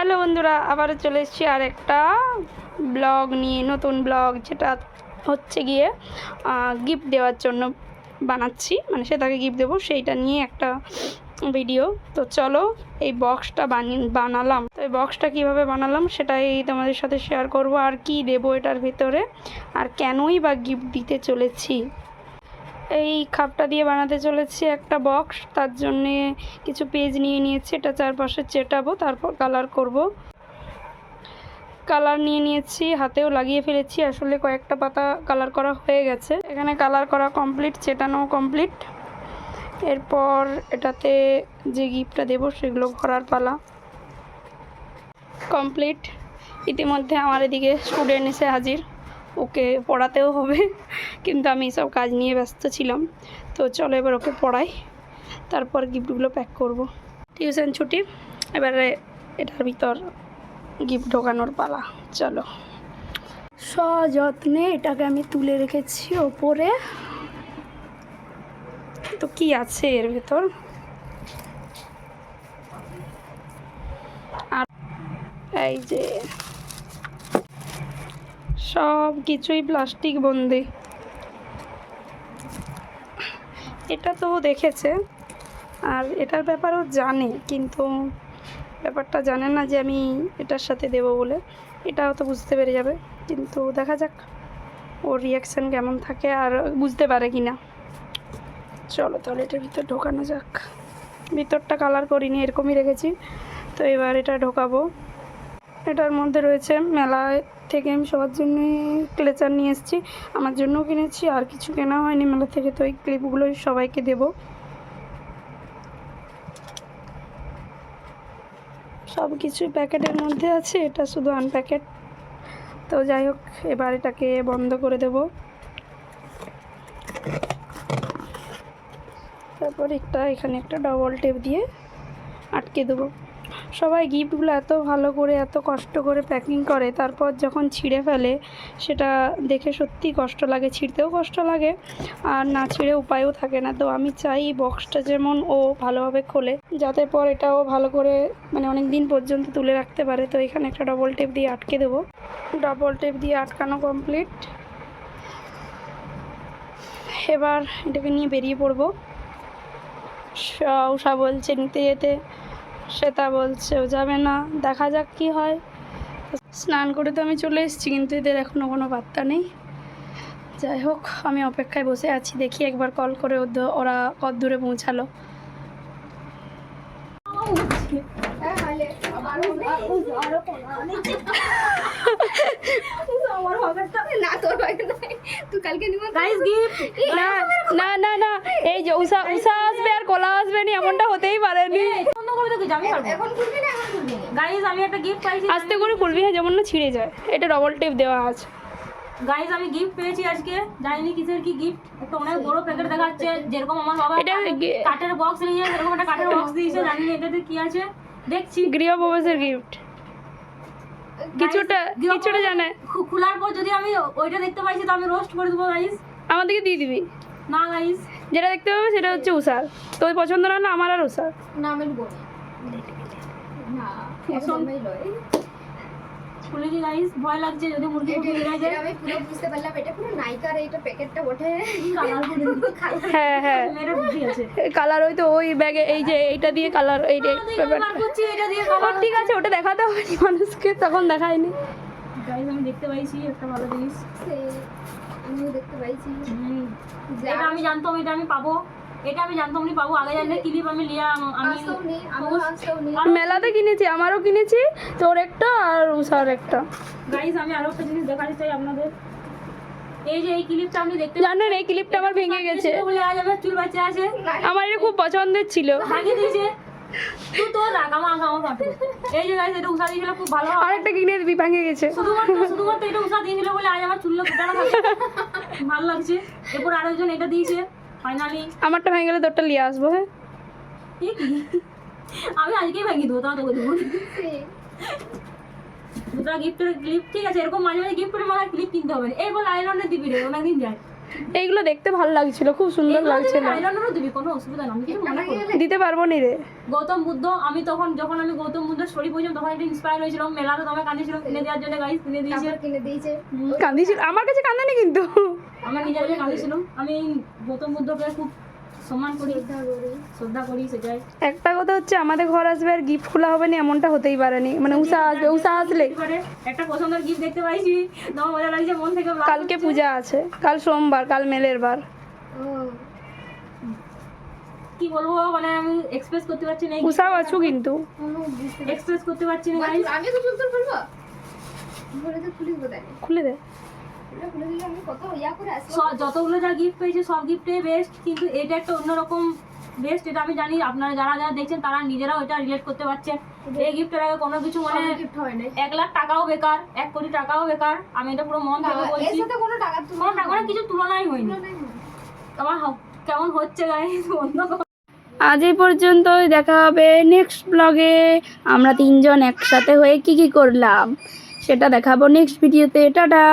Hello বন্ধুরা, আবারও চলে এসেছি আর একটা ব্লগ নিয়ে, নতুন ব্লগ, যেটা হচ্ছে গিয়ে গিফট দেওয়ার জন্য বানাচ্ছি, মানে সেটাকে গিফট দেবো সেইটা নিয়ে একটা ভিডিও। তো চলো এই বক্সটা বানালাম। তো এই বক্সটা কীভাবে বানালাম সেটাই তোমাদের সাথে শেয়ার করব, আর কি দেবো এটার ভিতরে, আর কেনই বা গিফট দিতে চলেছি। এই খাপটা দিয়ে বানাতে চলেছি একটা বক্স, তার জন্যে কিছু পেজ নিয়ে নিয়েছি, এটা চারপাশে চেটাবো, তারপর কালার করব। কালার নিয়ে নিয়েছি, হাতেও লাগিয়ে ফেলেছি, আসলে কয়েকটা পাতা কালার করা হয়ে গেছে। এখানে কালার করা কমপ্লিট, চেটানো কমপ্লিট। এরপর এটাতে যে গিফটটা দেবো সেগুলো ভরার পালা কমপ্লিট। ইতিমধ্যে আমার এদিকে স্টুডেন্ট এসে হাজির, ওকে পড়াতেও হবে, কিন্তু আমি সব কাজ নিয়ে ব্যস্ত ছিলাম। তো চলো এবার ওকে পড়াই, তারপর গিফটগুলো প্যাক করব। টিউশন ছুটি, এবারে এটার ভিতর গিফট ঢোকানোর পালা। চলো, সযত্নে এটাকে আমি তুলে রেখেছি ওপরে। তো কি আছে এর ভেতর, আর এই যে সব কিছুই প্লাস্টিক বন্দি। এটা তো দেখেছে আর এটার ব্যাপারেও জানে, কিন্তু ব্যাপারটা জানে না যে আমি এটার সাথে দেবো বলে। এটাও তো বুঝতে পেরে যাবে, কিন্তু দেখা যাক ওর রিয়াকশান কেমন থাকে আর বুঝতে পারে কি না। চলো তাহলে এটার ভিতর ঢোকানো যাক। ভিতরটা কালার করিনি, এরকমই রেখেছি। তো এবার এটা ঢোকাবো। এটার মধ্যে রয়েছে, মেলায় থেকে আমি সবার জন্য ক্লেচার নিয়ে এসেছি, আমার জন্যও কিনেছি, আর কিছু কেনা হয়নি মেলা থেকে। তো এই ক্লিপগুলোই সবাইকে দেবো। সব কিছুই প্যাকেটের মধ্যে আছে, এটা শুধু আনপ্যাকেট। তো যাই হোক, এবার এটাকে বন্ধ করে দেব। তারপর এখানে একটা ডবল টেপ দিয়ে আটকে দেবো। সবাই গিফটগুলো এত ভালো করে, এত কষ্ট করে প্যাকিং করে, তারপর যখন ছিঁড়ে ফেলে সেটা দেখে সত্যি কষ্ট লাগে, ছিঁড়তেও কষ্ট লাগে, আর না ছিঁড়ে উপায়ও থাকে না। তো আমি চাই বক্সটা যেমন ও ভালোভাবে খোলে, যাতে পর এটাও ভালো করে মানে অনেক দিন পর্যন্ত তুলে রাখতে পারে। তো এখানে একটা ডবল টেপ দিয়ে আটকে দেবো। ডবল টেপ দিয়ে আটকানো কমপ্লিট। এবার এটাকে নিয়ে বেরিয়ে পড়বো। উষা বলছে নিতে যেতে, শ্বেতা বলছে ও যাবে না, দেখা যাক কি হয়। স্নান করে তো আমি চলে এসেছি, কিন্তু এদের এখনও কোনো বার্তা নেই। যাই হোক, আমি অপেক্ষায় বসে আছি, দেখি একবার কল করে ওরা কত দূরে পৌঁছালো। না না না, এই যে উষা আসবে আর কলা আসবে না, এমনটা হতেই পারেনি। আস্তে করে খুলবি, হ্যাঁ, যেমন না ছিঁড়ে যায়। এটা ডবল টেপ দেওয়া আছে। গাইস, আমি গিফট পেয়েছি আজকে, জানিনি কিসের কি গিফট। একটা অনেক বড় প্যাকেট দেখাচ্ছে, যেরকম আমার বাবা এটা কাঠের বক্স নিয়ে এরকম একটা কাঠের বক্স দিয়েছে, জানিনি এটাতে কি আছে। দেখছি গৃহপ্রবেশের গিফট, কিছুটা জানে। খোলার পর যদি আমি ওইটা দেখতে পাইছি তো আমি রোস্ট করে দেবো গাইস। আমাদেরকে দিয়ে দিবি না গাইস, যেটা দেখতে পাবে সেটা হচ্ছে উষার। তোর পছন্দ না হলে আমার আর উষার না, আমি বলি না, একদমই লয়। খুলেছি গাইস, ভয় লাগছে যদি মুরগি খুলে যায়। আমি পুরো বুঝতে পারলাম এটা পুরো নাইকার এইটা প্যাকেটটা ওঠে কালার করে দিতে। হ্যাঁ হ্যাঁ, মেরে বুদ্ধি আছে কালার ওই তো ওই ব্যাগে, এই যে এইটা দিয়ে কালার, এই যে বার করছি এটা দিয়ে ও কালার। ঠিক আছে, ওটা দেখাতে হবে মানুষকে, তখন দেখায়নি। গাইস, আমি দেখতে পাইছি একটা ভালো জিনিস, আমিও দেখতে পাইছি। এটা আমি জানতাম, এটা আমি পাবো, এটা আমি জানতাম আমি পাবো। আগে জানলে ক্লিপ আমি লিয়া আমি মেলাতে কিনেছি, আমারও কিনেছি, তোর একটা আর উষার একটা। গাইস, আমি আরো একটা জিনিস দেখাতে চাই আপনাদের। এই যে এই ক্লিপটা আপনি দেখতে জানেন, এই ক্লিপটা আমার ভেঙে গেছে, বলে আজ আমার চুল বাঁচে আছে। আমার এটা খুব পছন্দের ছিল, ভাঙিয়ে দিয়েছে। তুই তো রাখ, আমার কাটো। এই যে গাইস, এটা উষা দিয়েছিল, খুব ভালো। আরেকটা কিনে দিবি, ভেঙে গেছে। শুধুমাত্র এটা উষা দিয়েছিল বলে আজ আমার চুলগুলো ফুটানো থাকে, ভালো লাগছে। এরপর আরেকজন এটা দিয়েছে ফাইনালি। আমারটা ভেঙে গেলে তোরটা নিয়ে আসবো। হ্যাঁ, আমি আজকেই ভেঙে দেবো, তোকে দেবো দুটা গিফটের ক্লিপ। ঠিক আছে, এরকম মাঝে মাঝে গিফট করে আমার ক্লিপ কিনতে হবে। এই বল আইরনে দিবি রে, অনেকদিন যায়। এইগুলো দেখতে ভালো লাগছিল, খুব সুন্দর লাগছিল। আইল্যান্ডারও দিবি, কোনো অসুবিধা না, আমি কিছু মনে করি না। দিতে পারবো নি রে। গৌতম বুদ্ধ, আমি তখন যখন আমি গৌতম বুদ্ধের স্টোরি পড়ছিলাম তখন একটু ইন্সপায়ার হয়েছিলাম, মেলাতে তোমায় কাঁদিয়েছিলাম কিনে দেওয়ার জন্য, গাইস কিনে দিয়েছে। তারপর কিনে দিয়েছে। কান্দিছিল, আমার কাছে কান্দানি কিন্তু। আমার নিজের কাছে কাঁদিয়েছিলাম। আমি গৌতম বুদ্ধকে খুব সম্মান করি, শ্রদ্ধা করি। শ্রদ্ধা করি, সেটাই। একটা কথা হচ্ছে আমাদের ঘর আসবে আর গিফট খোলা হবে না, এমনটা হতেই পারেনি। মানে উষা আসবে, উষা আসলে এবারে একটা পছন্দের গিফট দেখতে পাইছি, তোমার মজা লাগছে, মন থেকে blast কালকে হচ্ছে। পূজা আছে, কাল সোমবার, কাল মেলের বার। ও কি বলবো, মানে আমি এক্সপ্রেস করতে পারছি না, উষাও আছো কিন্তু। কোনো বুঝতে পারছি এক্সপ্রেস করতে পারছি না না। গাইস। আমি তো চুল খুলবো বলে তো খুলি কোথায় খুলে দে। এটা খুলে দিলে আমি কত ইয়া করে আসবো। যতগুলো যা গিফট পেয়েছে সব গিফটই বেস্ট, কিন্তু এটা একটা অন্যরকম বেস্ট, এটা আমি জানি আপনারা যারা যারা দেখছেন তারা নিজেরাও এটা রিলেট করতে পারছেন। এই গিফটের আগে কোনো কিছু মানে গিফট হয় না। 1 লাখ টাকাও বেকার, 1 কোটি টাকাও বেকার, আমি এটা পুরো মন থেকে এর বলছি। সাথে কোনো টাকা কোনো টাকা মানে কিছু তুলনাই হয়নি। আমার কেমন হচ্ছে গাইস, বন্ধ করো। আজ এই পর্যন্তই, দেখা হবে নেক্সট ব্লগে। আমরা তিনজন একসাথে হয়ে কি কি করলাম সেটা দেখাবো নেক্সট ভিডিওতে। টাটা।